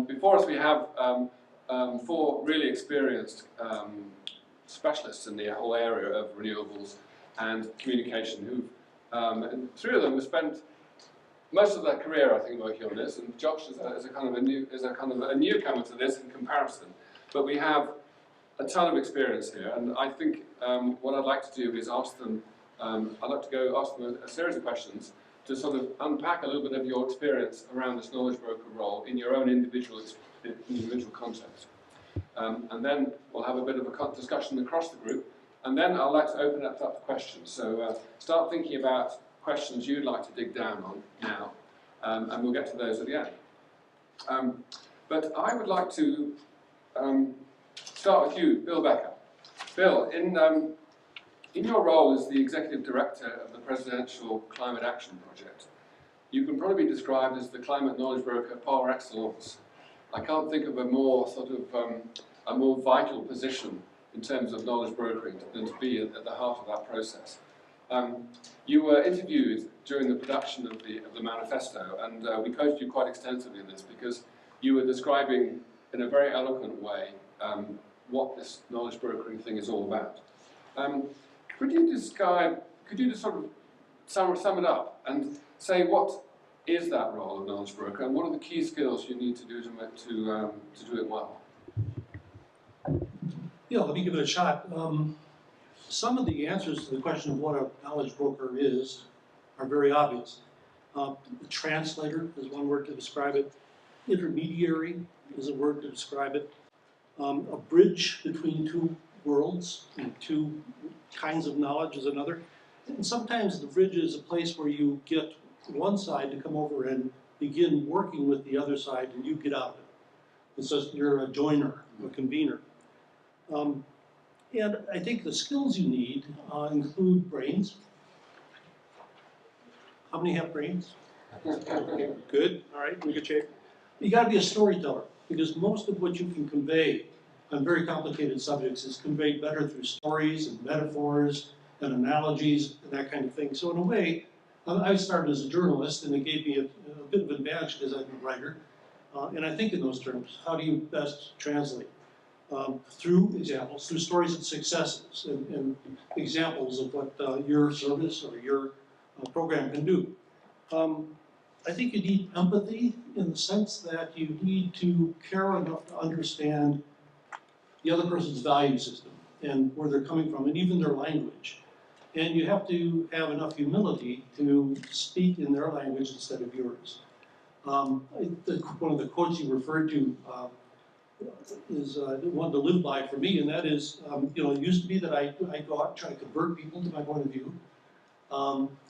Before us we have 4 really experienced specialists in the whole area of renewables and communication, who and 3 of them have spent most of their career, I think, working on this, and Josh is a kind of a newcomer to this in comparison. But we have a ton of experience here, and I think what I'd like to do is ask them. I'd like to go ask them a series of questions to sort of unpack a little bit of your experience around this knowledge broker role in your own individual context. And then we'll have a bit of a discussion across the group, and then I'd like to open it up to questions. So start thinking about questions you'd like to dig down on now, and we'll get to those at the end. But I would like to start with you, Bill Becker. Bill, in your role as the Executive Director of the Presidential Climate Action Project, you can probably be described as the climate knowledge broker par excellence. I can't think of a more a more vital position in terms of knowledge brokering than to be at the heart of that process. You were interviewed during the production of the manifesto, and we quoted you quite extensively in this because you were describing in a very eloquent way what this knowledge brokering thing is all about. Could you just sort of sum it up and say what is that role of knowledge broker, and what are the key skills you need to do to do it well? Yeah, let me give it a shot. Some of the answers to the question of what a knowledge broker is are very obvious. The translator is one word to describe it. Intermediary is a word to describe it. A bridge between 2 worlds and 2 kinds of knowledge is another. And sometimes the bridge is a place where you get one side to come over and begin working with the other side, and you get out of it. It's just you're a joiner, a convener. And I think the skills you need include brains. How many have brains? Okay, good, all right, in good shape. You gotta be a storyteller, because most of what you can convey on very complicated subjects is conveyed better through stories and metaphors and analogies and that kind of thing. So in a way, I started as a journalist, and it gave me a bit of an advantage because I'm a writer. And I think in those terms. How do you best translate? Through examples, through stories of successes and examples of what your service or your program can do. I think you need empathy in the sense that you need to care enough to understand the other person's value system and where they're coming from, and even their language. And you have to have enough humility to speak in their language instead of yours. One of the quotes you referred to is one to live by for me, and that is, it used to be that I go out and try to convert people to my point of view.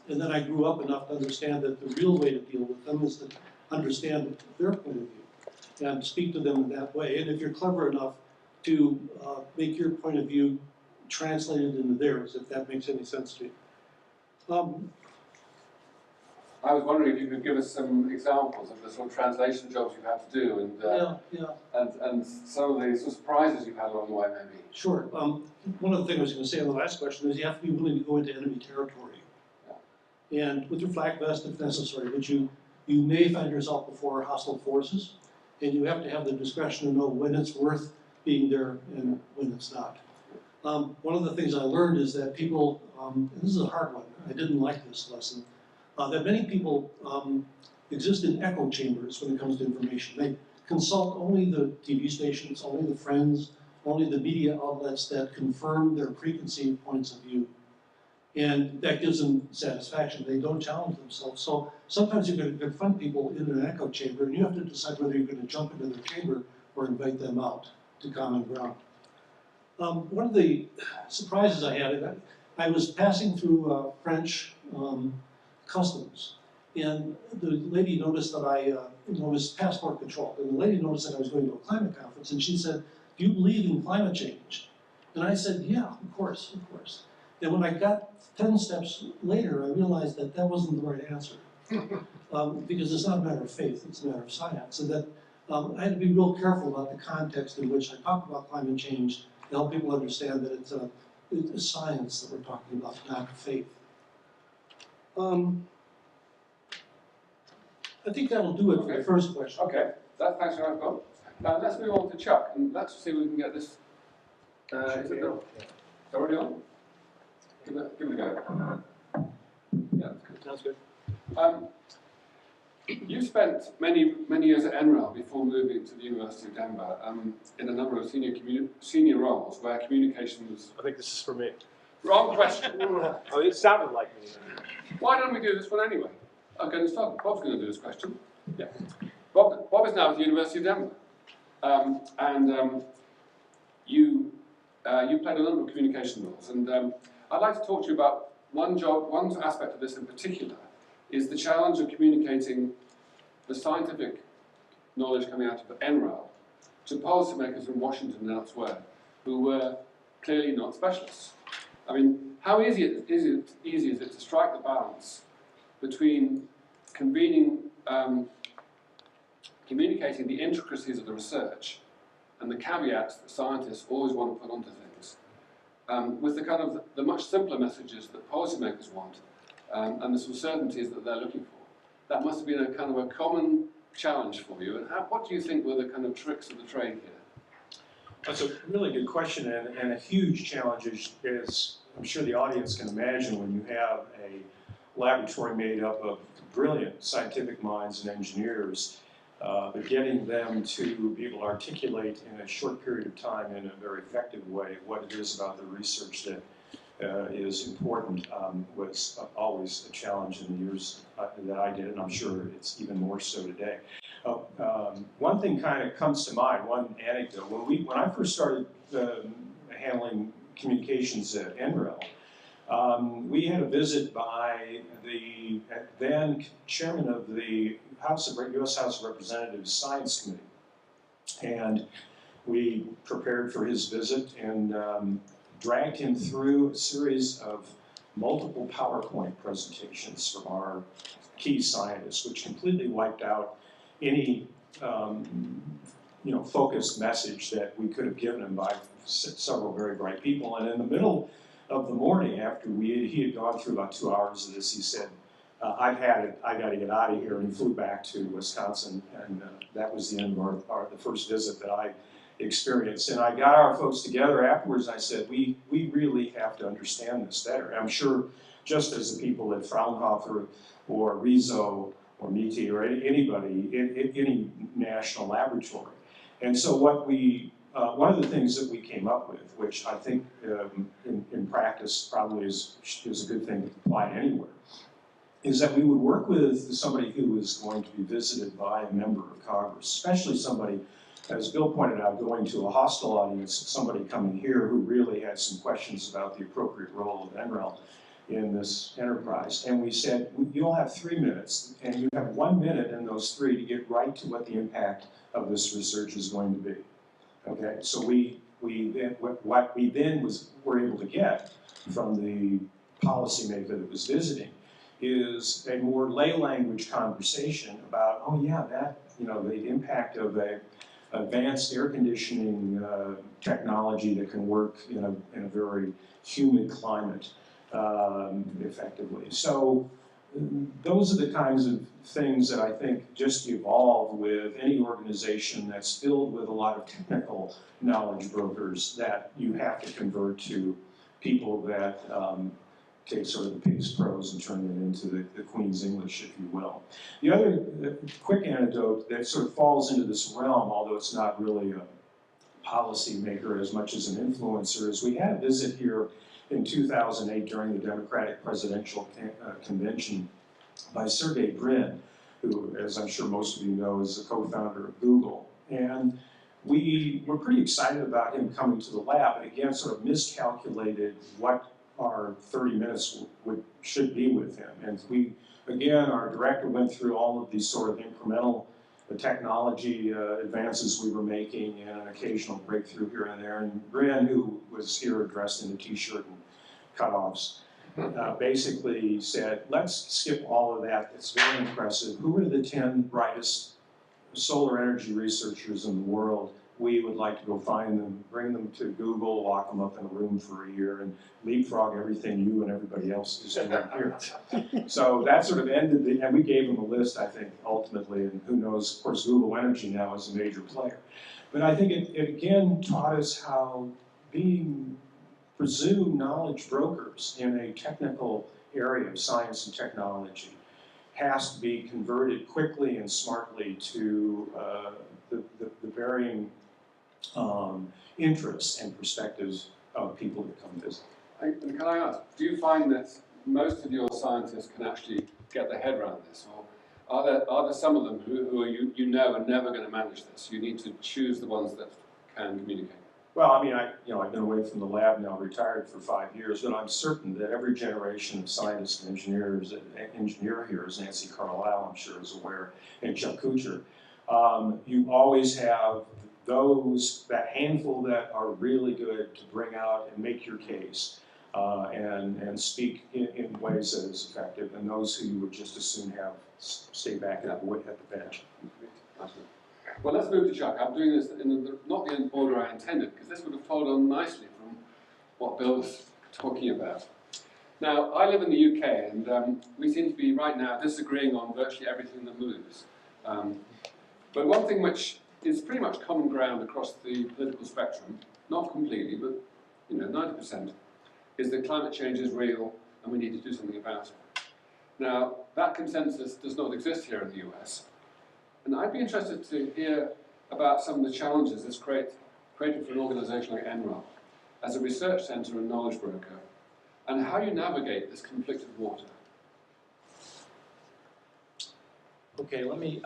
And then I grew up enough to understand that the real way to deal with them is to understand their point of view and speak to them in that way. And if you're clever enough to make your point of view translated into theirs, if that makes any sense to you. I was wondering if you could give us some examples of the sort of translation jobs you've had to do, and some of the surprises you've had along the way, maybe. Sure. One of the things I was going to say on the last question is you have to be willing to go into enemy territory. Yeah. And with your flak vest, if necessary, but you may find yourself before hostile forces, and you have to have the discretion to know when it's worth being there and when it's not. One of the things I learned is that people, and this is a hard one, I didn't like this lesson, that many people exist in echo chambers when it comes to information. They consult only the TV stations, only the friends, only the media outlets that confirm their preconceived points of view. And that gives them satisfaction. They don't challenge themselves. So sometimes you're going to confront people in an echo chamber, and you have to decide whether you're going to jump into their chamber or invite them out to common ground. One of the surprises I had, I was passing through French customs, and the lady noticed that it was passport control, and the lady noticed that I was going to a climate conference, and she said, "Do you believe in climate change?" And I said, "Yeah, of course, of course." And when I got 10 steps later, I realized that that wasn't the right answer, because it's not a matter of faith, it's a matter of science, and that I had to be real careful about the context in which I talk about climate change to help people understand that it's a science that we're talking about, not faith. I think that'll do it for the first question. Okay. Thanks very much, Bob. Now let's move on to Chuck, and let's see if we can get this. Is it on? Is it already on? Give it a go. Yeah, that's good. Sounds good. You spent many years at NREL before moving to the University of Denver in a number of senior roles where communication was. I think this is for me. Wrong question. Oh, it sounded like me. Why don't we do this one anyway? Okay, let's start. Bob's going to do this question. Yeah. Bob is now at the University of Denver, you played a number of communication roles, and I'd like to talk to you about one aspect of this in particular. Is the challenge of communicating the scientific knowledge coming out of NREL to policymakers in Washington and elsewhere who were clearly not specialists. I mean, how easy is it to strike the balance between communicating the intricacies of the research and the caveats that scientists always want to put onto things, with the kind of the much simpler messages that policymakers want, and the certainties that they're looking for. That must have been a kind of a common challenge for you. And what do you think were the kind of tricks of the trade here? That's a really good question, and a huge challenge is, I'm sure the audience can imagine, when you have a laboratory made up of brilliant scientific minds and engineers, but getting them to be able to articulate in a short period of time in a very effective way what it is about the research that is important was always a challenge in the years that I did, and I'm sure it's even more so today. One thing kind of comes to mind, one anecdote. When I first started handling communications at NREL, we had a visit by the then chairman of the U.S. House of Representatives Science Committee, and we prepared for his visit and dragged him through a series of multiple PowerPoint presentations from our key scientists, which completely wiped out any focused message that we could have given him by several very bright people. And in the middle of the morning, after he had gone through about 2 hours of this, he said, I've had it, I got to get out of here, and he flew back to Wisconsin, and that was the end of the first visit that I experienced. And I got our folks together afterwards, and I said, we really have to understand this better. And I'm sure just as the people at Fraunhofer or Rizzo or MITI or anybody, any national laboratory. And so what one of the things that we came up with, which I think in practice probably is a good thing to apply anywhere, is that we would work with somebody who was going to be visited by a member of Congress, especially somebody, as Bill pointed out, going to a hostile audience, somebody coming here who really had some questions about the appropriate role of NREL in this enterprise. And we said, you'll have 3 minutes, and you have 1 minute in those 3 to get right to what the impact of this research is going to be. Okay, so what we then were able to get from the policymaker that was visiting is a more lay language conversation about, oh yeah, that, the impact of a advanced air conditioning technology that can work in a very humid climate effectively. So those are the kinds of things that I think just evolve with any organization that's filled with a lot of technical knowledge brokers that you have to convert to people that take sort of the pig's prose and turn it into the Queen's English, if you will. The other quick anecdote that sort of falls into this realm, although it's not really a policy maker as much as an influencer, is we had a visit here in 2008 during the Democratic Presidential Convention by Sergey Brin, who, as I'm sure most of you know, is the co-founder of Google. And we were pretty excited about him coming to the lab, and again, sort of miscalculated what our 30 minutes should be with him. And our director went through all of these sort of incremental technology advances we were making and an occasional breakthrough here and there. And Brin, who was here dressed in a t-shirt and cutoffs, basically said, let's skip all of that. It's very impressive. Who are the 10 brightest solar energy researchers in the world we would like to go find them, bring them to Google, lock them up in a room for a year, and leapfrog everything you and everybody else is doing here. So that sort of ended the, and we gave them a list, I think, ultimately, and who knows, of course, Google Energy now is a major player. But I think it again taught us how being presumed knowledge brokers in a technical area of science and technology has to be converted quickly and smartly to the varying interests and perspectives of people that come visit. And can I ask, do you find that most of your scientists can actually get their head around this, or are there some of them who are you know are never going to manage this? You need to choose the ones that can communicate. Well, I mean, I've been away from the lab now, retired for 5 years, but I'm certain that every generation of scientists and engineers, engineer here, as Nancy Carlisle, I'm sure, is aware, and Chuck Kutscher, you always have that handful that are really good to bring out and make your case and speak in ways that is effective, and those who you would just as soon have stay back at the bench. Well, let's move to Chuck. I'm doing this in not the order I intended, because this would have followed on nicely from what Bill was talking about. Now, I live in the UK, and we seem to be right now disagreeing on virtually everything that moves. But one thing which is pretty much common ground across the political spectrum, not completely, but 90%, is that climate change is real and we need to do something about it. Now, that consensus does not exist here in the US. And I'd be interested to hear about some of the challenges that's created for an organisation like NREL as a research centre and knowledge broker, and how you navigate this conflicted water. Okay, let me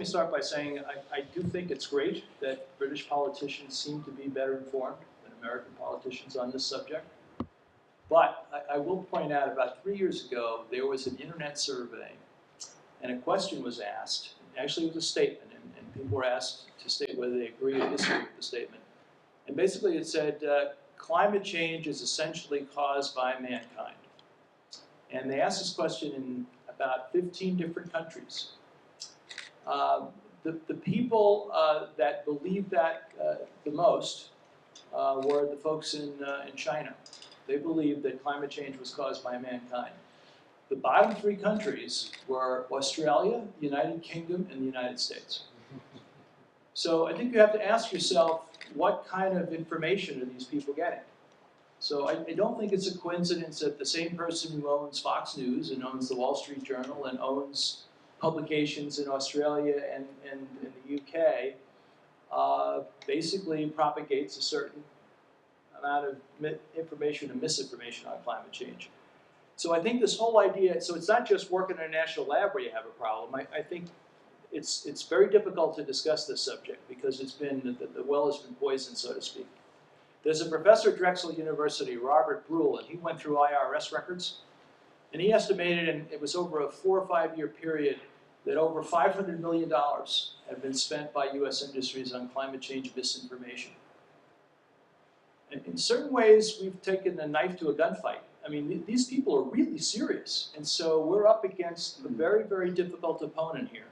start by saying I do think it's great that British politicians seem to be better informed than American politicians on this subject. But I will point out, about 3 years ago, there was an internet survey, and a question was asked. Actually, it was a statement, and people were asked to state whether they agree or disagree with the statement. And basically it said, climate change is essentially caused by mankind. And they asked this question in about 15 different countries. The people that believed that the most were the folks in China. They believed that climate change was caused by mankind. The bottom 3 countries were Australia, the United Kingdom, and the United States. So I think you have to ask yourself, what kind of information are these people getting? So I don't think it's a coincidence that the same person who owns Fox News and owns the Wall Street Journal and owns publications in Australia and in the UK basically propagates a certain amount of information and misinformation on climate change. So I think this whole idea, so it's not just working in a national lab where you have a problem. I think it's very difficult to discuss this subject because it's been, the well has been poisoned, so to speak. There's a professor at Drexel University, Robert Brule, and he went through IRS records, and he estimated, and it was over a 4 or 5 year period, that over $500 million have been spent by US industries on climate change misinformation. And in certain ways, we've taken a knife to a gunfight. I mean, these people are really serious, and so we're up against a very, very difficult opponent here.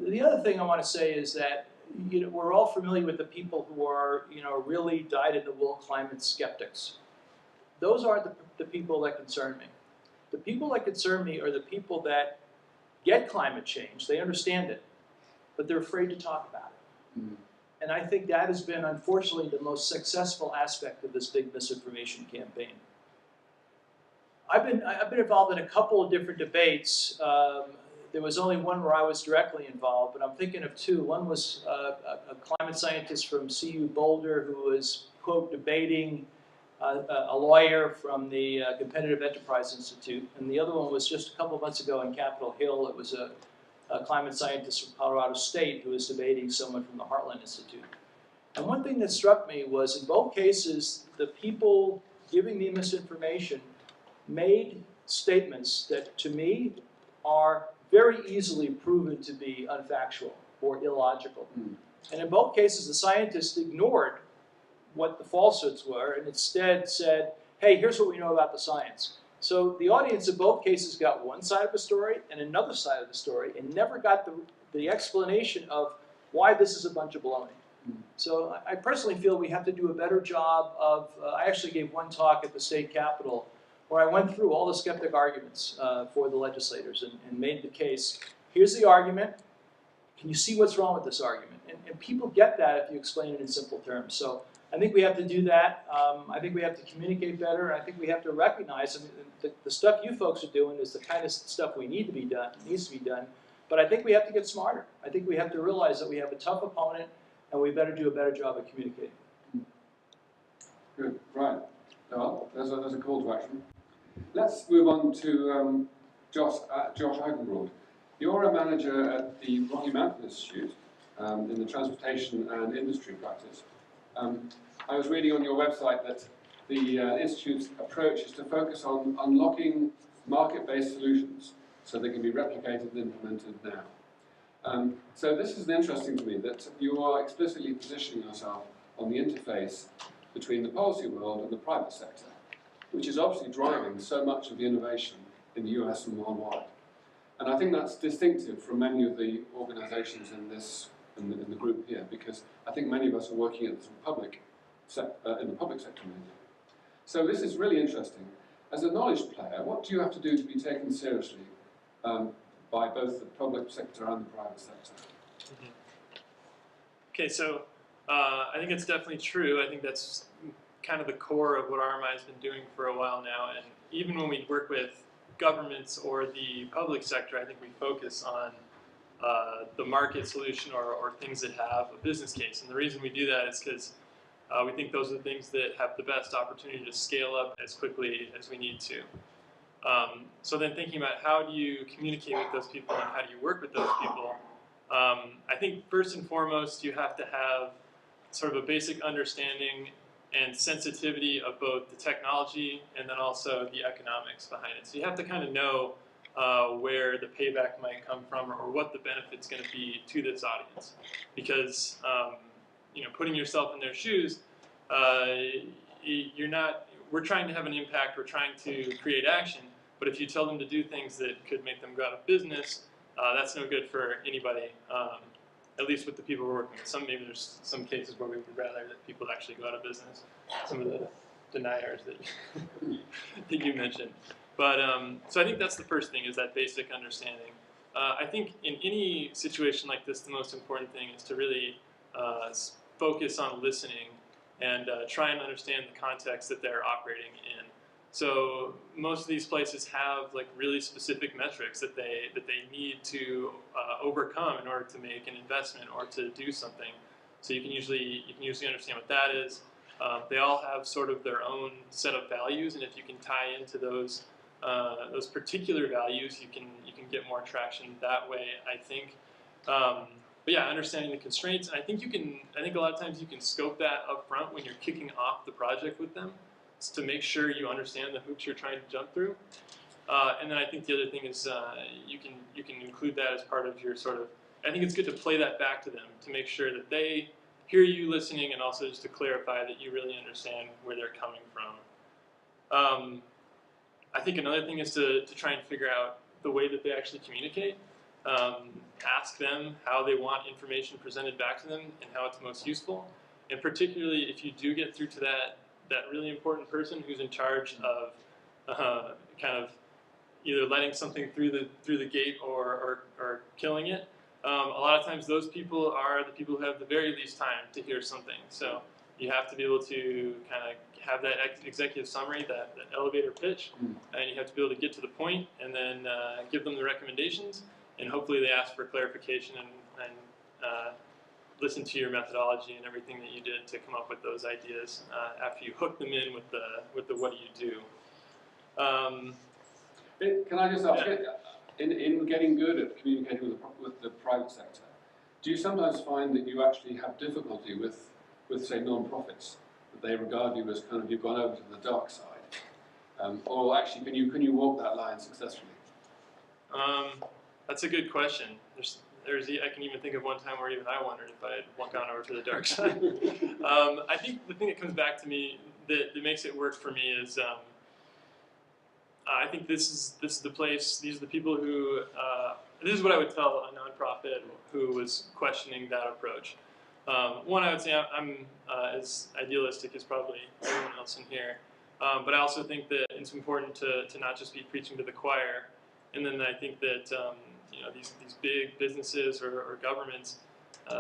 The other thing I want to say is that we're all familiar with the people who are really dyed-in-the-wool climate skeptics. Those aren't the people that concern me. The people that concern me are the people that get climate change, they understand it, but they're afraid to talk about it. Mm. And I think that has been, unfortunately, the most successful aspect of this big misinformation campaign. I've been involved in a couple of different debates. There was only one where I was directly involved, but I'm thinking of 2. One was a climate scientist from CU Boulder who was, quote, debating a lawyer from the Competitive Enterprise Institute, and the other one was just a couple of months ago in Capitol Hill. It was a climate scientist from Colorado State who was debating someone from the Heartland Institute. And one thing that struck me was, in both cases, the people giving me misinformation made statements that, to me, are very easily proven to be unfactual or illogical. Mm. And in both cases, the scientists ignored what the falsehoods were and instead said, hey, here's what we know about the science. So the audience in both cases got one side of the story and another side of the story and never got the explanation of why this is a bunch of baloney. So I personally feel we have to do a better job of, I actually gave one talk at the state capitol where I went through all the skeptic arguments for the legislators and made the case, here's the argument, can you see what's wrong with this argument? And people get that if you explain it in simple terms. So I think we have to do that. I think we have to communicate better. I think we have to recognize, I mean, the stuff you folks are doing is the kind of stuff we need to be done, needs to be done. But I think we have to get smarter. I think we have to realize that we have a tough opponent and we better do a better job of communicating. Good, right. Well, there's a call to action. Let's move on to Josh Agenbroad. You're a manager at the Rocky Mountain Institute in the transportation and industry practice. I was reading on your website that the Institute's approach is to focus on unlocking market-based solutions so they can be replicated and implemented now. So this is interesting to me that you are explicitly positioning yourself on the interface between the policy world and the private sector, which is obviously driving so much of the innovation in the US and worldwide. And I think that's distinctive from many of the organizations in the group here, because I think many of us are working in the public sector mainly. So this is really interesting. As a knowledge player, what do you have to do to be taken seriously by both the public sector and the private sector? Okay, so I think it's definitely true. I think that's kind of the core of what RMI has been doing for a while now. And even when we work with governments or the public sector, I think we focus on the market solution or things that have a business case. And the reason we do that is because we think those are the things that have the best opportunity to scale up as quickly as we need to. So then thinking about how do you communicate with those people and how do you work with those people, I think first and foremost you have to have sort of a basic understanding and sensitivity of both the technology and then also the economics behind it. So you have to kind of know where the payback might come from or what the benefit's going to be to this audience. Because you know, putting yourself in their shoes, we're trying to have an impact, we're trying to create action, but if you tell them to do things that could make them go out of business, that's no good for anybody, at least with the people we're working with. Maybe there's some cases where we would rather that people actually go out of business, some of the deniers that, that you mentioned. But, so I think that's the first thing, is that basic understanding. I think in any situation like this, the most important thing is to really focus on listening and try and understand the context that they're operating in. So most of these places have like really specific metrics that they need to overcome in order to make an investment or to do something. So you can usually understand what that is. They all have sort of their own set of values, and if you can tie into those particular values, you can get more traction that way, I think. But yeah, understanding the constraints, and I think a lot of times you can scope that up front when you're kicking off the project with them, to make sure you understand the hoops you're trying to jump through. And then I think the other thing is you can include that as part of your sort of, I think it's good to play that back to them to make sure that they hear you listening, and also just to clarify that you really understand where they're coming from. I think another thing is to try and figure out the way that they actually communicate. Ask them how they want information presented back to them and how it's most useful. And particularly if you do get through to that really important person who's in charge of kind of either letting something through the gate or killing it. A lot of times those people are the people who have the very least time to hear something. So you have to be able to kind of have that executive summary, that elevator pitch, and you have to be able to get to the point and then give them the recommendations, and hopefully they ask for clarification and listen to your methodology and everything that you did to come up with those ideas after you hook them in with the what do you do. Can I just ask, in getting good at communicating with the private sector, do you sometimes find that you actually have difficulty with say, non-profits, that they regard you as kind of, you've gone over to the dark side? Or actually, can you walk that line successfully? That's a good question. I can even think of one time where even I wondered if I had gone over to the dark side. I think the thing that comes back to me that makes it work for me is I think this is the place. These are the people who. This is what I would tell a nonprofit who was questioning that approach. One, I would say I'm as idealistic as probably everyone else in here, but I also think that it's important to not just be preaching to the choir. And then I think that these big businesses or governments,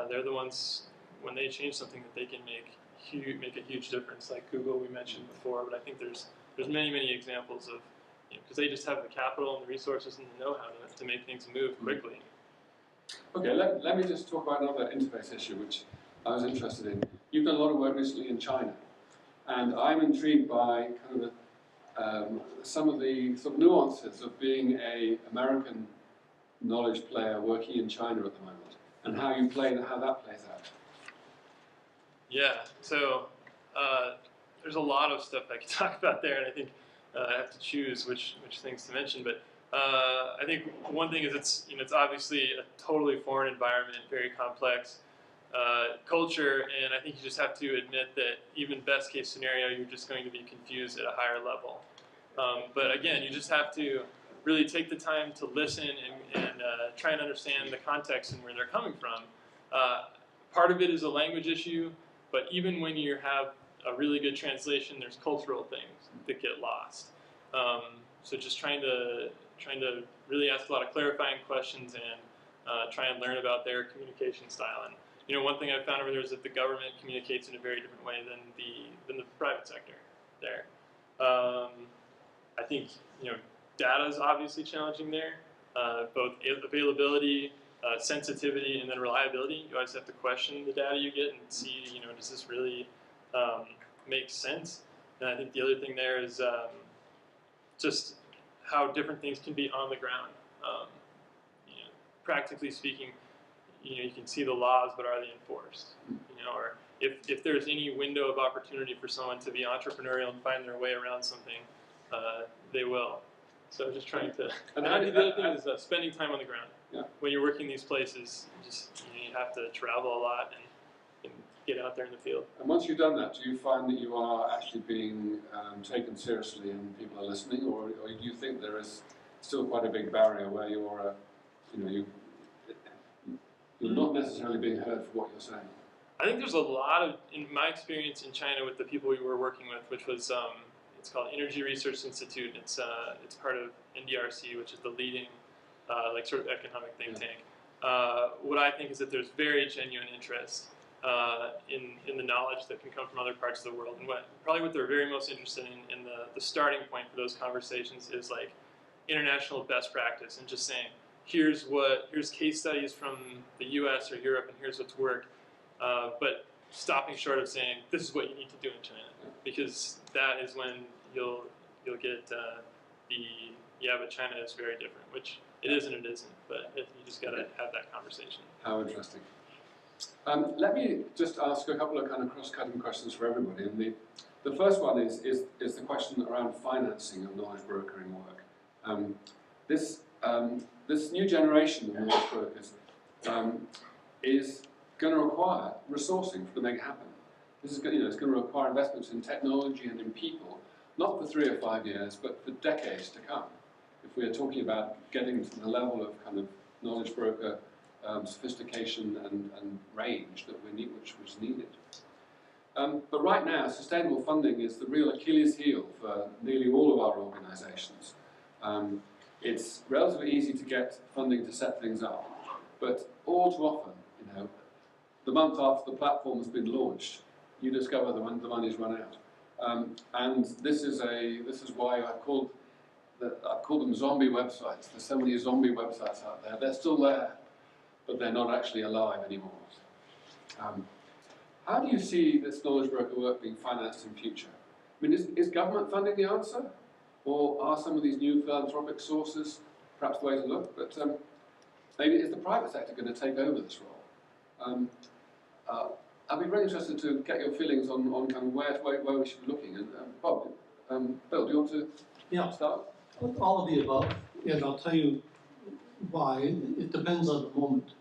they're the ones when they change something that they can make a huge difference. Like Google, we mentioned before, but I think there's many examples of because they just have the capital and the resources and the know-how to make things move quickly. Okay, let me just talk about another interface issue which I was interested in. You've done a lot of work recently in China, and I'm intrigued by kind of some of the sort of nuances of being an American knowledge player working in China at the moment, and how that plays out. Yeah, so there's a lot of stuff I could talk about there, and I think I have to choose which things to mention. But I think one thing is it's obviously a totally foreign environment, very complex culture, and I think you just have to admit that even best case scenario, you're just going to be confused at a higher level. But again, you just have to really take the time to listen and try and understand the context and where they're coming from. Part of it is a language issue, but even when you have a really good translation, there's cultural things that get lost. So just trying to really ask a lot of clarifying questions and try and learn about their communication style. And one thing I've found over there is that the government communicates in a very different way than the private sector there. I think data is obviously challenging there, both availability, sensitivity, and then reliability. You always have to question the data you get and see, does this really make sense? And I think the other thing there is just how different things can be on the ground. Practically speaking, you can see the laws, but are they enforced? Or if there's any window of opportunity for someone to be entrepreneurial and find their way around something, they will. So just trying to. And the other thing is spending time on the ground. Yeah. When you're working these places, you have to travel a lot and get out there in the field. And once you've done that, do you find that you are actually being taken seriously and people are listening, or do you think there is still quite a big barrier where you're not necessarily being heard for what you're saying? I think there's a lot of, in my experience in China with the people we were working with, which was it's called Energy Research Institute. It's part of NDRC, which is the leading sort of economic think tank. What I think is that there's very genuine interest in the knowledge that can come from other parts of the world, and what they're very most interested in, and the starting point for those conversations is like international best practice, and just saying here's case studies from the U.S. or Europe, and here's what's worked, but stopping short of saying this is what you need to do in China, because that is when you'll get but China is very different, which it is and it isn't, but you just got to have that conversation. How interesting. Let me just ask a couple of kind of cross-cutting questions for everybody. And the first one is the question around financing of knowledge brokering work. This new generation of knowledge brokers is going to require resourcing to make it happen. This is it's going to require investments in technology and in people, not for 3 or 5 years, but for decades to come. If we are talking about getting to the level of kind of knowledge broker sophistication and range that which was needed. But right now, sustainable funding is the real Achilles heel for nearly all of our organisations. It's relatively easy to get funding to set things up, but all too often, the month after the platform has been launched, you discover the money's run out. And this is why I've called them zombie websites. There's so many zombie websites out there. They're still there, but they're not actually alive anymore. How do you see this knowledge broker work being financed in future? I mean, is government funding the answer? Or are some of these new philanthropic sources perhaps the way to look? But maybe is the private sector going to take over this role? I'd be very interested to get your feelings on kind of where we should be looking. And Bob, Bill, do you want to start? All of the above, and I'll tell you why. It depends on the moment.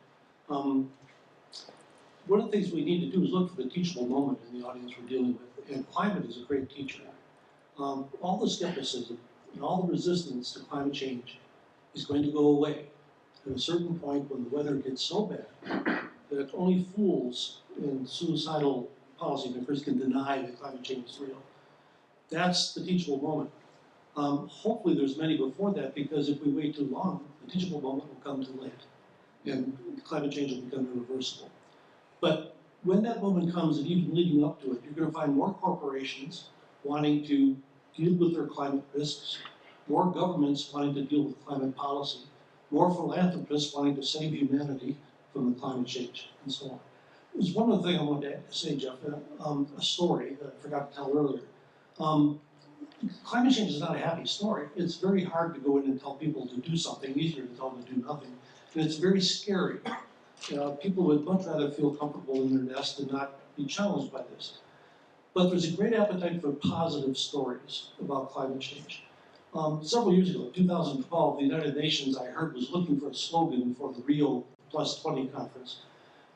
One of the things we need to do is look for the teachable moment in the audience we're dealing with, and climate is a great teacher. All the skepticism and all the resistance to climate change is going to go away at a certain point when the weather gets so bad that only fools and suicidal policymakers can deny that climate change is real. That's the teachable moment. Hopefully there's many before that, because if we wait too long, the teachable moment will come too late, and climate change will become irreversible. But when that moment comes, and even leading up to it, you're going to find more corporations wanting to deal with their climate risks, more governments wanting to deal with climate policy, more philanthropists wanting to save humanity from the climate change, and so on. There's one other thing I wanted to say, Geoff, a story that I forgot to tell earlier. Climate change is not a happy story. It's very hard to go in and tell people to do something, easier to tell them to do nothing. And it's very scary. People would much rather feel comfortable in their nest and not be challenged by this. But there's a great appetite for positive stories about climate change. Several years ago, in 2012, the United Nations, I heard, was looking for a slogan for the Rio +20 conference.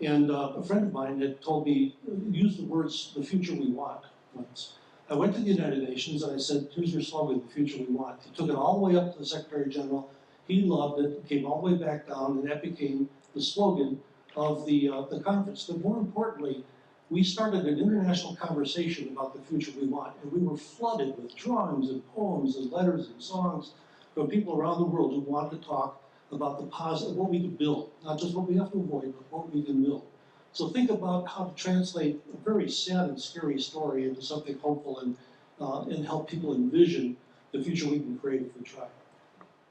And a friend of mine had told me, use the words, the future we want, once. I went to the United Nations and I said, here's your slogan, the future we want. He took it all the way up to the Secretary General. He loved it, it came all the way back down, and that became the slogan of the conference. But more importantly, we started an international conversation about the future we want, and we were flooded with drawings and poems and letters and songs from people around the world who wanted to talk about the positive, what we could build, not just what we have to avoid, but what we can build. So think about how to translate a very sad and scary story into something hopeful and help people envision the future we can create if we try.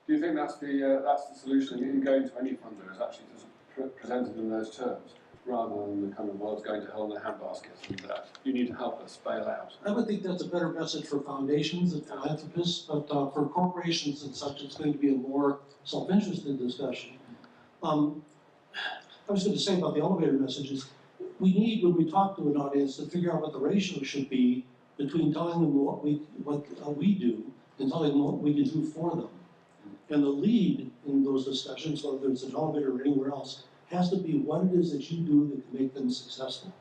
Do you think that's the solution in going to any funder, is actually to present it in those terms, rather than the kind of world's going to hell in a handbasket and you need to help us bail out? I would think that's a better message for foundations and philanthropists, but for corporations and such, it's going to be a more self-interested discussion. I was going to say about the elevator messages, we need, when we talk to an audience, to figure out what the ratio should be between telling them what we do and telling them what we can do for them. And the lead in those discussions, whether it's an elevator or anywhere else, has to be what it is that you do that can make them successful.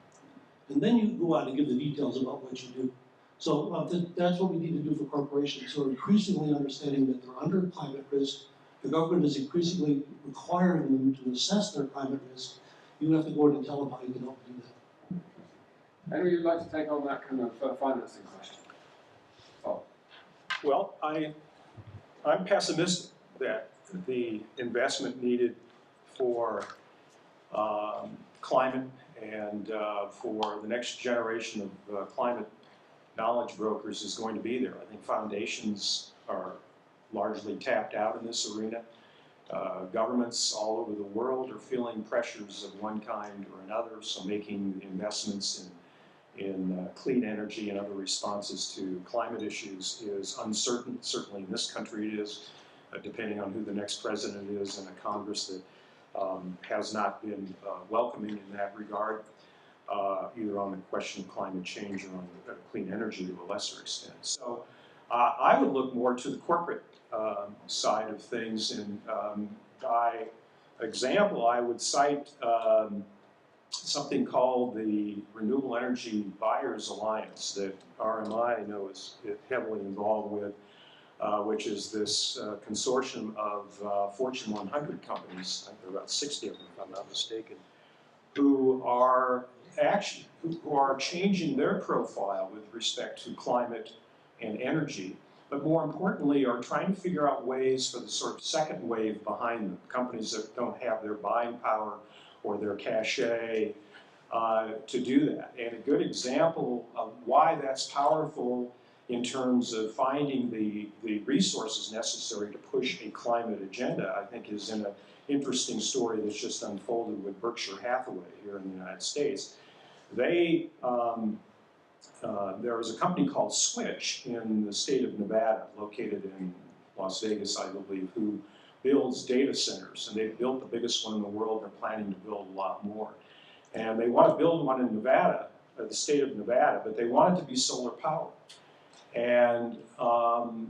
And then you go out and give the details about what you do. So that's what we need to do for corporations who are increasingly understanding that they're under climate risk. The government is increasingly requiring them to assess their climate risk. You have to go in and tell them how you can help do that. Henry, you'd like to take on that kind of financing question? Oh. Well, I'm pessimistic that the investment needed for climate and for the next generation of climate knowledge brokers is going to be there. I think foundations are largely tapped out in this arena. Governments all over the world are feeling pressures of one kind or another, so making investments in clean energy and other responses to climate issues is uncertain. Certainly in this country it is, depending on who the next president is and a Congress that has not been welcoming in that regard, either on the question of climate change or on clean energy to a lesser extent. So I would look more to the corporate side of things, and by example I would cite something called the Renewable Energy Buyers Alliance that RMI I know is heavily involved with, which is this consortium of Fortune 100 companies, I think there are about 60 of them if I'm not mistaken, who are changing their profile with respect to climate and energy, but more importantly are trying to figure out ways for the sort of second wave behind them, companies that don't have their buying power or their cachet to do that. And a good example of why that's powerful in terms of finding the resources necessary to push a climate agenda, I think is in an interesting story that's just unfolded with Berkshire Hathaway here in the United States. They, there was a company called Switch in the state of Nevada, located in Las Vegas, I believe, who builds data centers, and they've built the biggest one in the world. They're planning to build a lot more. And they want to build one in Nevada, the state of Nevada, but they want it to be solar powered. And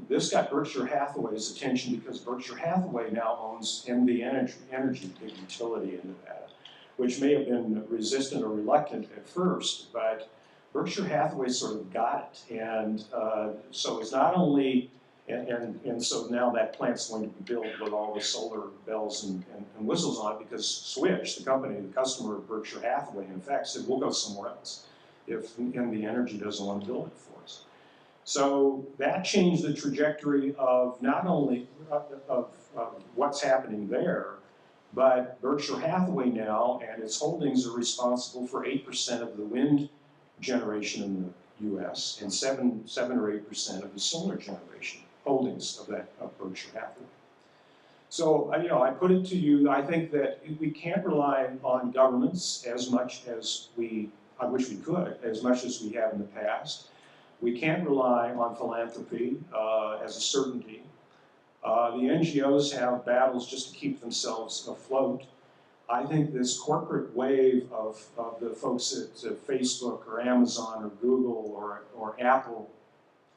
this got Berkshire Hathaway's attention because Berkshire Hathaway now owns NV Energy, big utility in Nevada, which may have been resistant or reluctant at first, but Berkshire Hathaway sort of got it. And so it's not only And so now that plant's going to be built with all the solar bells and whistles on it because Switch, the company, the customer of Berkshire Hathaway, in fact, said, we'll go somewhere else if NV Energy doesn't want to build it for us. So that changed the trajectory of not only of what's happening there, but Berkshire Hathaway now and its holdings are responsible for 8% of the wind generation in the U.S. and 7 or 8% of the solar generation holdings of Berkshire Hathaway. So I put it to you. I think that we can't rely on governments as much as I wish we could, as much as we have in the past. We can't rely on philanthropy as a certainty. The NGOs have battles just to keep themselves afloat. I think this corporate wave of the folks at Facebook or Amazon or Google or Apple,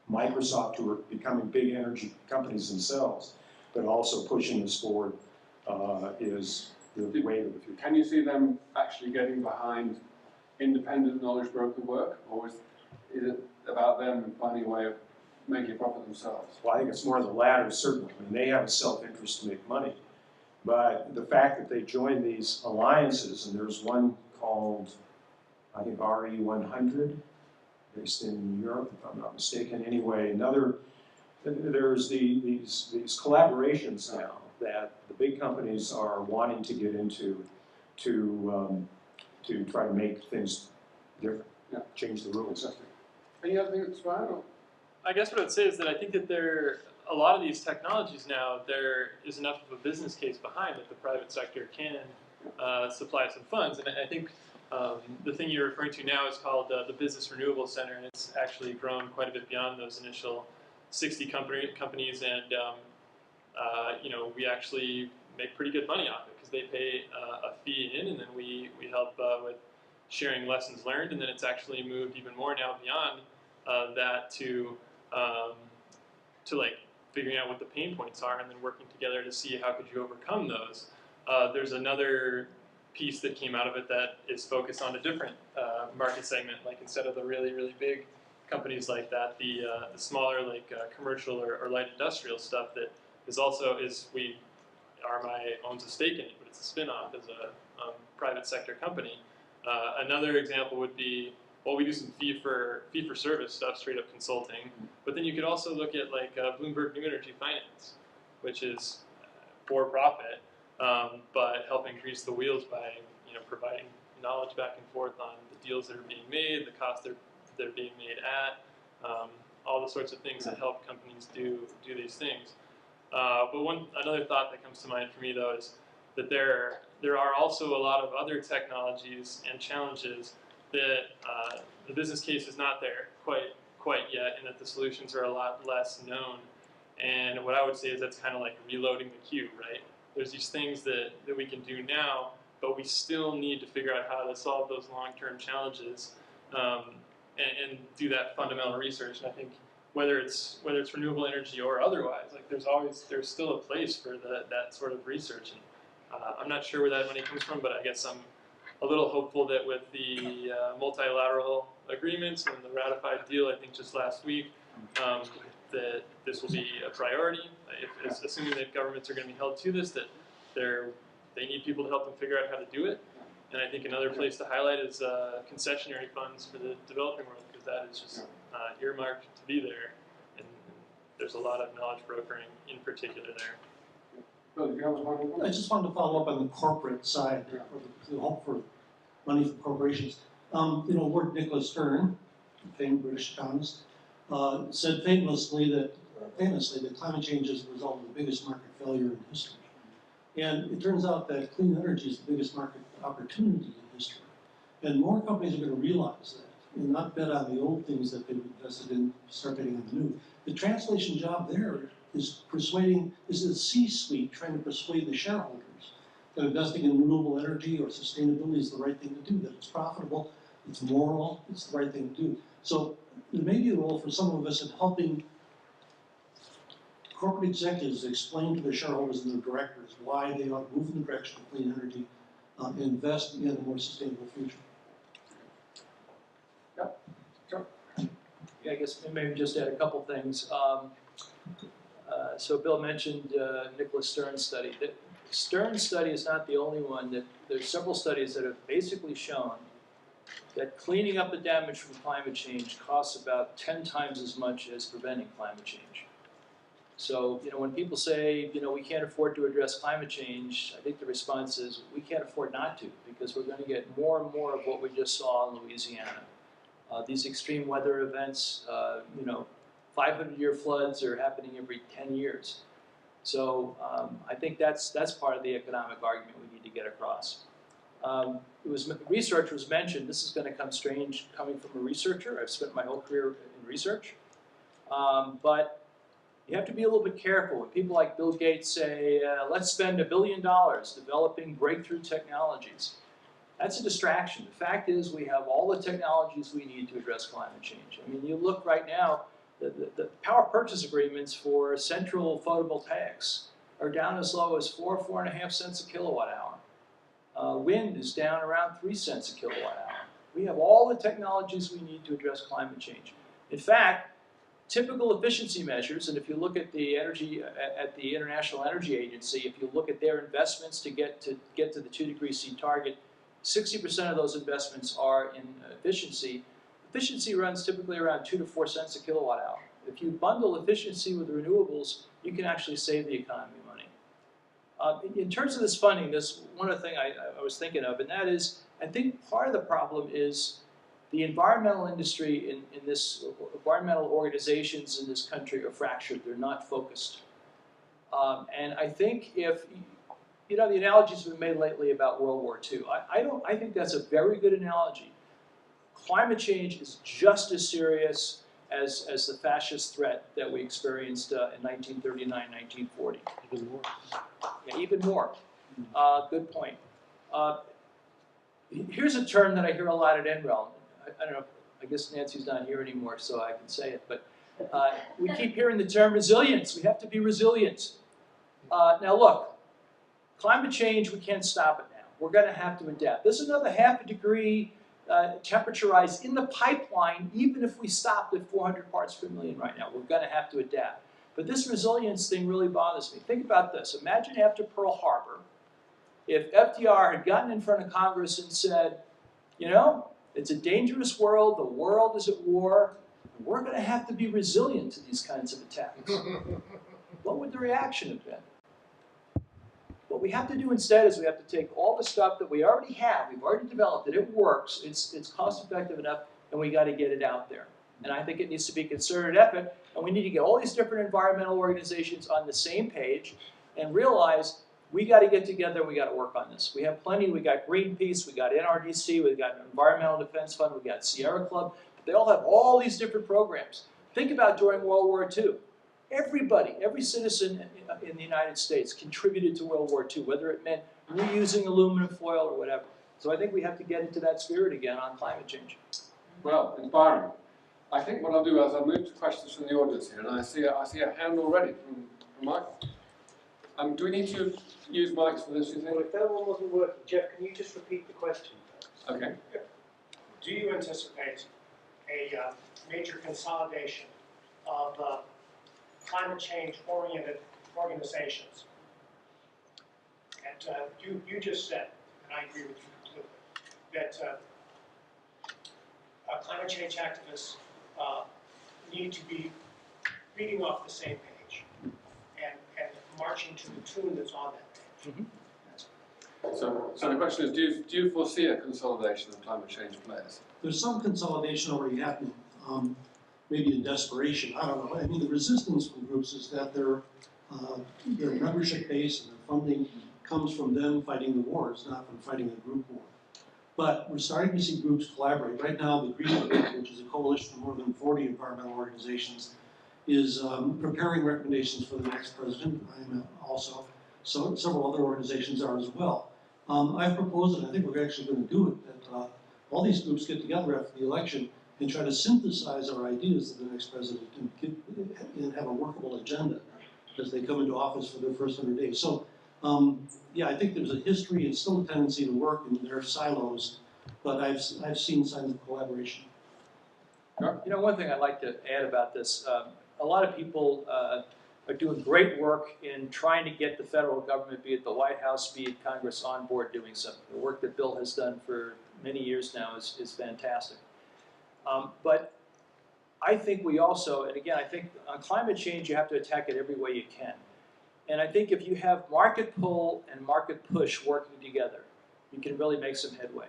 Microsoft, who are becoming big energy companies themselves, but also pushing this forward is the wave of the future. Can you see them actually getting behind independent knowledge broker work, or is it about them finding a way of making a profit themselves? Well, I think it's more the latter, certainly. I mean, they have a self-interest to make money. But the fact that they join these alliances, and there's one called, I think, RE100, based in Europe, if I'm not mistaken. Anyway, there's these collaborations now that the big companies are wanting to get into to try to make things different, change the rules. Exactly. Any other things, Brian? I guess what I would say is that I think that a lot of these technologies now, there is enough of a business case behind that the private sector can supply some funds. And I think the thing you're referring to now is called the Business Renewable Center, and it's actually grown quite a bit beyond those initial 60 companies. And we actually make pretty good money off it because they pay a fee in, and then we help with sharing lessons learned, and then it's actually moved even more now beyond that to like figuring out what the pain points are and then working together to see how could you overcome those. There's another piece that came out of it that is focused on a different market segment, like instead of the really, really big companies like that, the smaller like commercial or light industrial stuff that RMI owns a stake in it, but it's a spin-off as a private sector company. Another example would be, well, we do some fee for service stuff, straight up consulting, but then you could also look at like Bloomberg New Energy Finance, which is for profit, but helping grease the wheels by providing knowledge back and forth on the deals that are being made, the cost they're being made at, all the sorts of things that help companies do these things. But another thought that comes to mind for me though is that there are also a lot of other technologies and challenges that the business case is not there quite yet, and that the solutions are a lot less known. And what I would say is that's kind of like reloading the queue, right? There's these things that we can do now, but we still need to figure out how to solve those long-term challenges and do that fundamental research. And I think whether it's renewable energy or otherwise, like there's still a place for that sort of research. And I'm not sure where that money comes from, but I guess I'm a little hopeful that with the multilateral agreements and the ratified deal, I think just last week, that this will be a priority. Assuming that governments are going to be held to this, that they need people to help them figure out how to do it. And I think another place to highlight is concessionary funds for the developing world, because that is just earmarked to be there. And there's a lot of knowledge brokering in particular there. Bill, do you have one? I just wanted to follow up on the corporate side, or the hope for money from corporations. Lord Nicholas Sturm, famed British economist, said famously that climate change is the result of the biggest market failure in history. And it turns out that clean energy is the biggest market opportunity in history. And more companies are going to realize that and not bet on the old things that they've invested in, start betting on the new. The translation job there is the C-suite trying to persuade the shareholders that investing in renewable energy or sustainability is the right thing to do, that it's profitable, it's moral, it's the right thing to do. So there may be a role for some of us in helping corporate executives explain to their shareholders and their directors why they ought to move in the direction of clean energy and invest in a more sustainable future. Yeah, I guess maybe just add a couple things. So Bill mentioned Nicholas Sturm's study. Sturm's study is not the only one. There's several studies that have basically shown that cleaning up the damage from climate change costs about 10 times as much as preventing climate change. So, when people say, we can't afford to address climate change, I think the response is we can't afford not to, because we're going to get more and more of what we just saw in Louisiana. These extreme weather events, 500-year floods are happening every 10 years. So I think that's part of the economic argument we need to get across. Research was mentioned. This is going to come strange coming from a researcher. I've spent my whole career in research. But you have to be a little bit careful. When people like Bill Gates say, let's spend $1 billion developing breakthrough technologies, that's a distraction. The fact is we have all the technologies we need to address climate change. I mean, you look right now, the power purchase agreements for central photovoltaics are down as low as 4.5 cents a kilowatt hour. Wind is down around 3 cents a kilowatt hour. We have all the technologies we need to address climate change. In fact, typical efficiency measures, and if you look at the International Energy Agency, if you look at their investments to get to the 2°C target, 60% of those investments are in efficiency. Efficiency runs typically around 2 to 4 cents a kilowatt hour. If you bundle efficiency with renewables, you can actually save the economy money. In terms of this funding, this one other thing I was thinking of, and that is, I think part of the problem is the environmental industry in this, environmental organizations in this country are fractured. They're not focused. And I think if, the analogies have been made lately about World War II. I think that's a very good analogy. Climate change is just as serious as the fascist threat that we experienced in 1939, 1940. Even more. Yeah, even more. Good point. Here's a term that I hear a lot at NREL. I don't know, I guess Nancy's not here anymore, so I can say it, but we keep hearing the term resilience. We have to be resilient. Now look, climate change, we can't stop it now. We're going to have to adapt. There's another 0.5 degree temperature rise in the pipeline, even if we stopped at 400 parts per million right now. We're going to have to adapt. But this resilience thing really bothers me. Think about this. Imagine after Pearl Harbor, if FDR had gotten in front of Congress and said, it's a dangerous world, the world is at war, and we're going to have to be resilient to these kinds of attacks. What would the reaction have been? What we have to do instead is we have to take all the stuff that we already have, we've already developed it, it works, it's cost effective enough, and we got to get it out there. And I think it needs to be a concerted effort, and we need to get all these different environmental organizations on the same page and realize we got to get together, we got to work on this. We have plenty, we got Greenpeace, we got NRDC, we got Environmental Defense Fund, we got Sierra Club, they all have all these different programs. Think about during World War II. Everybody, every citizen in the United States contributed to World War II, whether it meant reusing aluminum foil or whatever. So I think we have to get into that spirit again on climate change. Well, inspiring. I think what I'll do is I'll move to questions from the audience here, and I see a hand already from Michael. Do we need to use mics for this, you think? Well, if that one wasn't working, Geoff, can you just repeat the question? Okay. Do you anticipate a major consolidation of climate change-oriented organizations? And you just said, and I agree with you completely, that climate change activists need to be reading off the same page and marching to the tune that's on that page. So the question is, do you foresee a consolidation of climate change players? There's some consolidation already happening, maybe in desperation, I don't know. I mean, the resistance from groups is that their membership base and their funding comes from them fighting the wars, not from fighting a group war. But we're starting to see groups collaborate. Right now, the Green Group, which is a coalition of more than 40 environmental organizations, is preparing recommendations for the next president. I am also. So several other organizations are as well. I've proposed, and I think we're actually going to do it, that all these groups get together after the election and try to synthesize our ideas to the next president and have a workable agenda as they come into office for their first 100 days. So, yeah, I think there's a history and still a tendency to work in their silos, but I've seen signs of collaboration. One thing I'd like to add about this, a lot of people are doing great work in trying to get the federal government, be it the White House, be it Congress, on board doing something. The work that Bill has done for many years now is fantastic. But I think we also, and again, I think on climate change, you have to attack it every way you can. And I think if you have market pull and market push working together, you can really make some headway.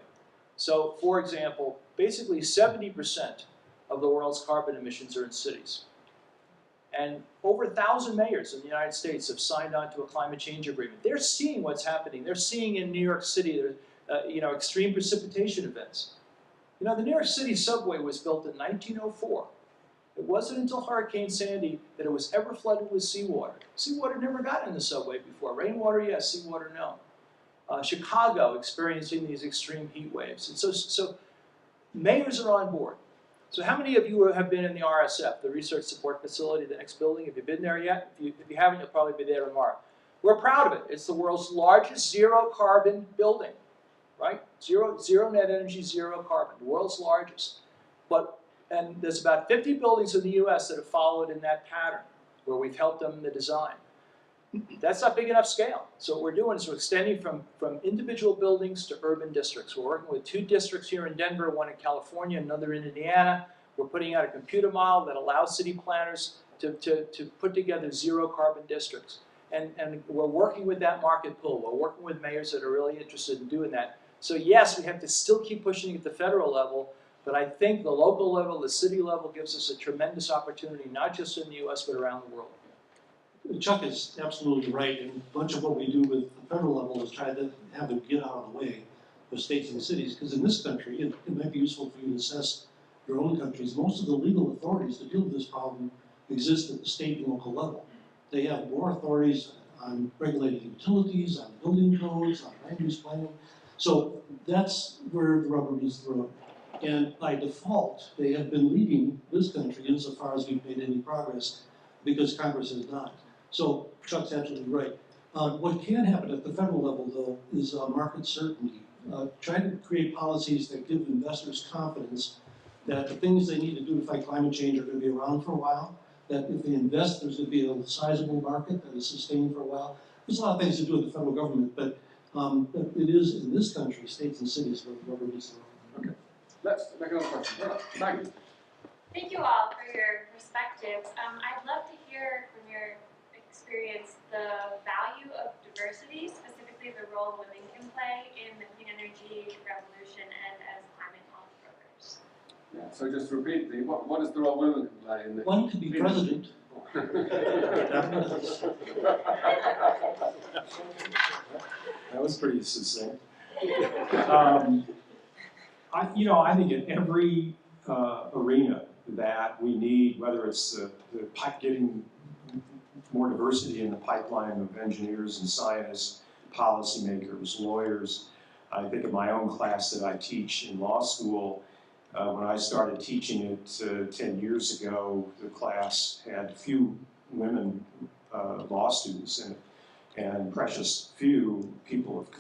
So, for example, basically 70% of the world's carbon emissions are in cities. And over 1,000 mayors in the United States have signed on to a climate change agreement. They're seeing what's happening. They're seeing in New York City, extreme precipitation events. The New York City subway was built in 1904. It wasn't until Hurricane Sandy that it was ever flooded with seawater. Seawater never got in the subway before. Rainwater, yes. Seawater, no. Chicago experiencing these extreme heat waves. And so mayors are on board. So how many of you have been in the RSF, the Research Support Facility, the next building? Have you been there yet? If you haven't, you'll probably be there tomorrow. We're proud of it. It's the world's largest zero carbon building, right? Zero net energy, zero carbon, the world's largest. And there's about 50 buildings in the US that have followed in that pattern, where we've helped them in the design. That's not big enough scale. So what we're doing is we're extending from individual buildings to urban districts. We're working with 2 districts here in Denver, one in California, another in Indiana. We're putting out a computer model that allows city planners to put together zero carbon districts. And we're working with that market pull. We're working with mayors that are really interested in doing that. So yes, we have to still keep pushing at the federal level, but I think the local level, the city level gives us a tremendous opportunity, not just in the US, but around the world. Chuck is absolutely right, and a bunch of what we do with the federal level is try to have them get out of the way of states and cities, because in this country, it might be useful for you to assess your own countries. Most of the legal authorities to deal with this problem exist at the state and local level. They have more authorities on regulating utilities, on building codes, on land use planning. So that's where the rubber meets the road. And by default, they have been leading this country insofar as we've made any progress, because Congress has not. So Chuck's absolutely right. What can happen at the federal level, though, is market certainty. Try to create policies that give investors confidence that the things they need to do to fight climate change are going to be around for a while, that if they invest, there's going to be a sizable market that is sustained for a while. There's a lot of things to do with the federal government, but it is in this country, states and cities, where the rubber meets the road. Okay. Let's make another question. Maggie. Thank you all for your perspectives. I'd love to hear from your experience the value of diversity, specifically the role women can play in the clean energy revolution and as climate policy brokers. Yeah, so just to repeat, what is the role women can play in the... One could be president. That was pretty succinct. I think in every arena that we need, whether it's getting more diversity in the pipeline of engineers and scientists, policymakers, lawyers. I think of my own class that I teach in law school. When I started teaching it 10 years ago, the class had few women law students in it, and precious few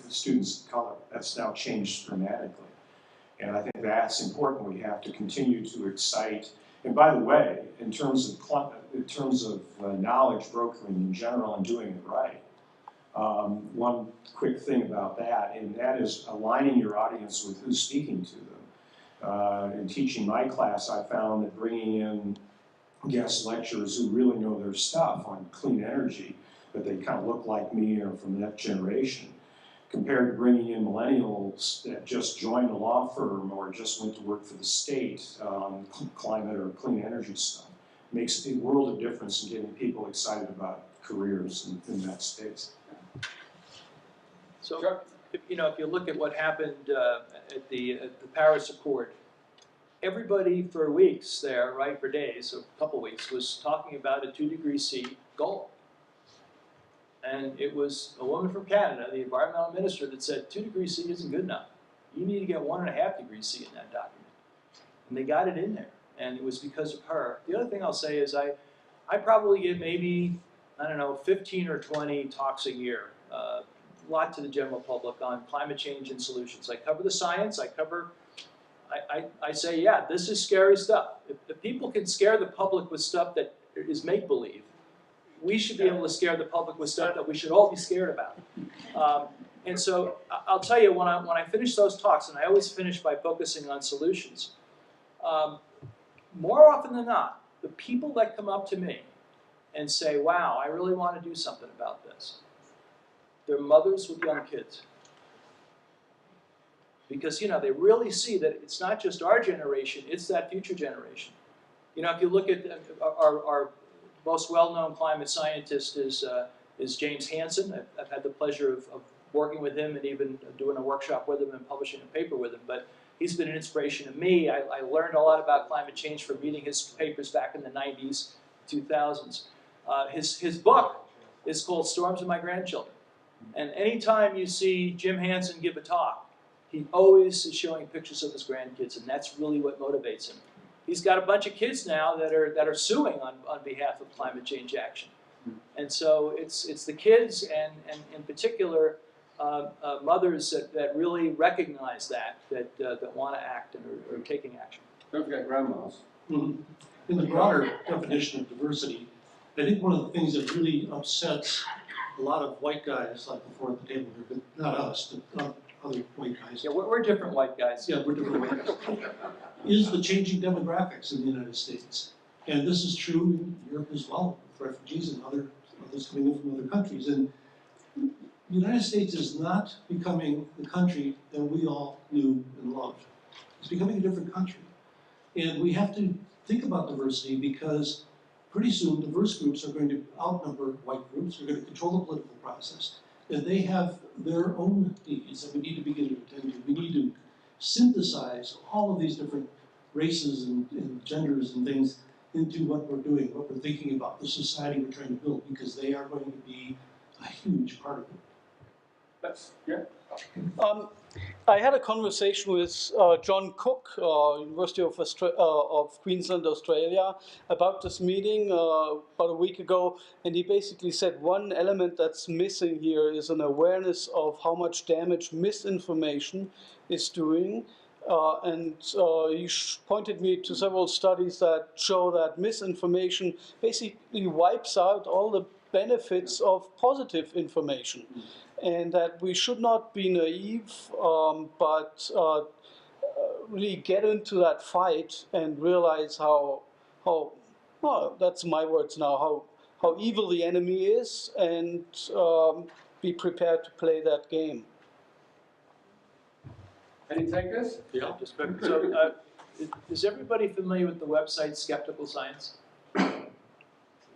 students of color. That's now changed dramatically. And I think that's important. We have to continue to excite. And by the way, in terms of knowledge brokering in general and doing it right, one quick thing about that, and that is aligning your audience with who's speaking to them. In teaching my class, I found that bringing in guest lecturers who really know their stuff on clean energy, but they kind of look like me or from that generation, compared to bringing in millennials that just joined a law firm or just went to work for the state on climate or clean energy stuff. Makes a world of difference in getting people excited about careers in that space. So, if you look at what happened at the Paris Accord, everybody for weeks there, right, for days, a couple weeks, was talking about a 2°C goal. And it was a woman from Canada, the environmental minister, that said 2°C isn't good enough. You need to get 1.5°C in that document. And they got it in there, and it was because of her. The other thing I'll say is I probably get maybe, 15 or 20 talks a year, a lot to the general public on climate change and solutions. I cover the science, I say, yeah, this is scary stuff. If people can scare the public with stuff that is make-believe, we should be able to scare the public with stuff that we should all be scared about. And so I'll tell you, when I finish those talks, and I always finish by focusing on solutions, more often than not, the people that come up to me and say, wow, I really want to do something about this, they're mothers with young kids. Because, you know, they really see that it's not just our generation, it's that future generation. You know, if you look at our most well-known climate scientist is James Hansen. I've had the pleasure of working with him and even doing a workshop with him and publishing a paper with him. But he's been an inspiration to me. I learned a lot about climate change from reading his papers back in the 90s, 2000s. His book is called Storms of My Grandchildren. And anytime you see Jim Hansen give a talk, he always is showing pictures of his grandkids, and that's really what motivates him. He's got a bunch of kids now that are suing on behalf of climate change action. And so it's the kids and in particular mothers that really recognize that want to act and are taking action. Don't forget grandmas. In the broader definition of diversity, I think one of the things that really upsets a lot of white guys like before at the table here, but not us, but other white guys. Yeah, we're different white guys. Yeah, we're different white guys. Is the changing demographics in the United States. And this is true in Europe as well, with refugees and others coming in from other countries. And the United States is not becoming the country that we all knew and loved. It's becoming a different country. And we have to think about diversity because pretty soon diverse groups are going to outnumber white groups, they're going to control the political process, and they have their own needs that we need to begin to attend to. We need to synthesize all of these different races and genders and things into what we're doing, what we're thinking about, the society we're trying to build, because they are going to be a huge part of it. That's, yeah. I had a conversation with John Cook, University of Queensland, Australia, about this meeting about a week ago, and he basically said one element that's missing here is an awareness of how much damage misinformation is doing. And he pointed me to several studies that show that misinformation basically wipes out all the benefits of positive information. And that we should not be naive, but really get into that fight and realize how well, that's my words now, how evil the enemy is, and be prepared to play that game. Any takers? Yeah, just quick. So, is everybody familiar with the website Skeptical Science?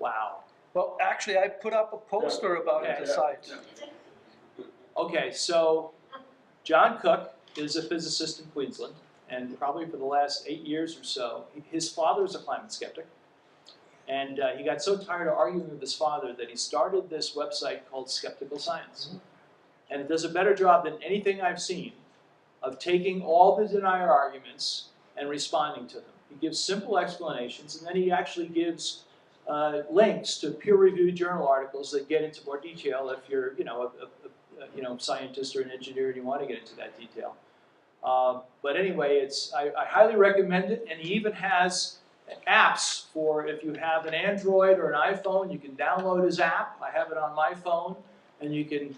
Wow. Well, actually, I put up a poster about the site. Okay, so John Cook is a physicist in Queensland, and probably for the last 8 years or so, his father is a climate skeptic. And he got so tired of arguing with his father that he started this website called Skeptical Science. And it does a better job than anything I've seen of taking all the denier arguments and responding to them. He gives simple explanations, and then he actually gives links to peer-reviewed journal articles that get into more detail if you're, a scientist or an engineer and you want to get into that detail. But anyway, I highly recommend it, and he even has apps for if you have an Android or an iPhone, you can download his app. I have it on my phone, and you can,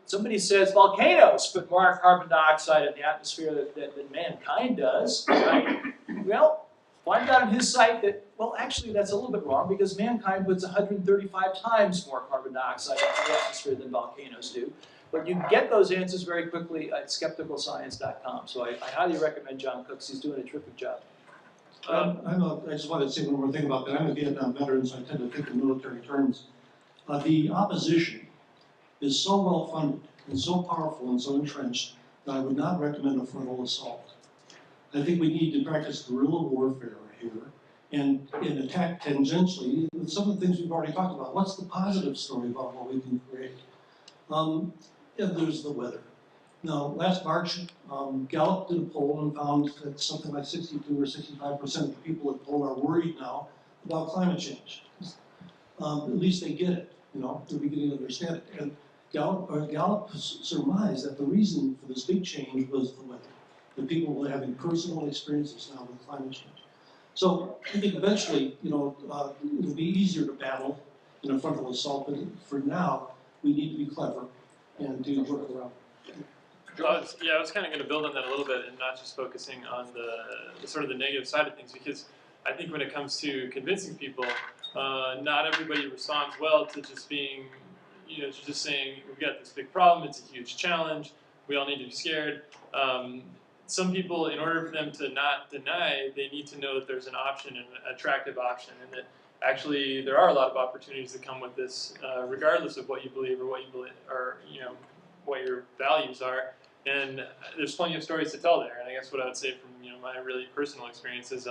somebody says volcanoes put more carbon dioxide in the atmosphere than mankind does, right? Well, find out on his site that, well, actually that's a little bit wrong because mankind puts 135 times more carbon dioxide into the atmosphere than volcanoes do. But you can get those answers very quickly at skepticalscience.com. So I highly recommend John Cook's. He's doing a terrific job. I just wanted to say one more thing about that. I'm a Vietnam veteran, so I tend to think in military terms. The opposition is so well funded and so powerful and so entrenched that I would not recommend a frontal assault. I think we need to practice guerrilla warfare here and attack tangentially with some of the things we've already talked about. What's the positive story about what we can create? There's the weather. Now, last March, Gallup did a poll and found that something like 62 or 65% of the people at poll are worried now about climate change. At least they get it, they're beginning to understand it. And Gallup surmised that the reason for this big change was the weather. The people were having personal experiences now with climate change. So I think eventually, it'll be easier to battle in a frontal assault, but for now, we need to be clever and do work around. I was kind of going to build on that a little bit and not just focusing on the sort of the negative side of things, because I think when it comes to convincing people, not everybody responds well to just being, to just saying, we've got this big problem, it's a huge challenge, we all need to be scared. Some people, in order for them to not deny, they need to know that there's an option, an attractive option, and that actually there are a lot of opportunities that come with this, regardless of what you believe or what you believe, or what your values are. And there's plenty of stories to tell there. And I guess what I would say from my really personal experience is,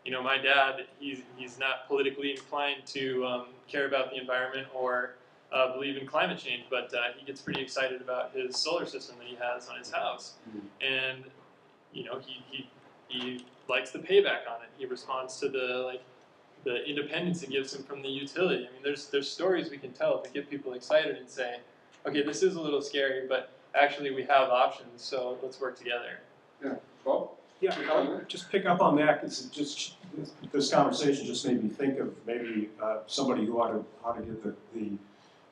my dad, he's not politically inclined to care about the environment or believe in climate change, but he gets pretty excited about his solar system that he has on his house. And he likes the payback on it. He responds to the independence it gives him from the utility. I mean, there's stories we can tell to get people excited and say, okay, this is a little scary, but actually we have options, so let's work together. Yeah, Bob? Yeah, I'll just pick up on that, because this conversation just made me think of maybe somebody who ought to get the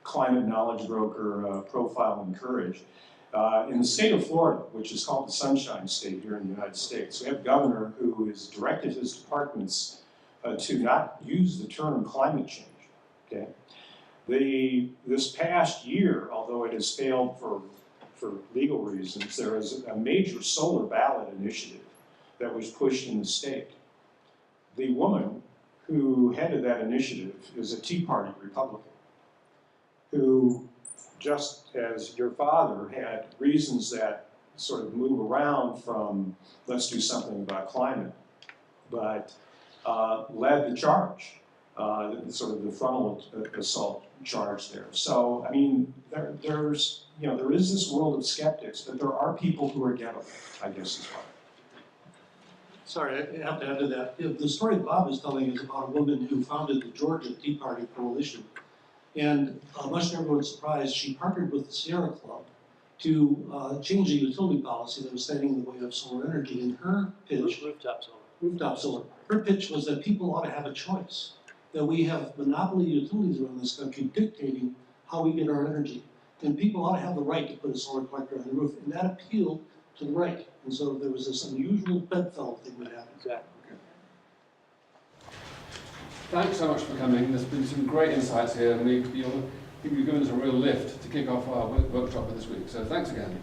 climate knowledge broker profile encouraged. In the state of Florida, which is called the Sunshine State here in the United States, we have a governor who has directed his departments to not use the term climate change. Okay, this past year, although it has failed for legal reasons, there is a major solar ballot initiative that was pushed in the state. The woman who headed that initiative is a Tea Party Republican who, just as your father had reasons that sort of move around from let's do something about climate, but led the charge, sort of the frontal assault charge there. So, I mean, there is this world of skeptics, but there are people who are gettable, I guess is what. Sorry, I have to add to that. The story that Bob is telling is about a woman who founded the Georgia Tea Party Coalition. And much to everyone's surprise, she partnered with the Sierra Club to change the utility policy that was standing in the way of solar energy. And her pitch, rooftop solar, her pitch was that people ought to have a choice, that we have monopoly utilities around this country dictating how we get our energy. And people ought to have the right to put a solar collector on the roof. And that appealed to the right. And so there was this unusual bedfellow thing that happened. Exactly. Thanks so much for coming. There's been some great insights here, and you've given us a real lift to kick off our workshop for this week. So thanks again.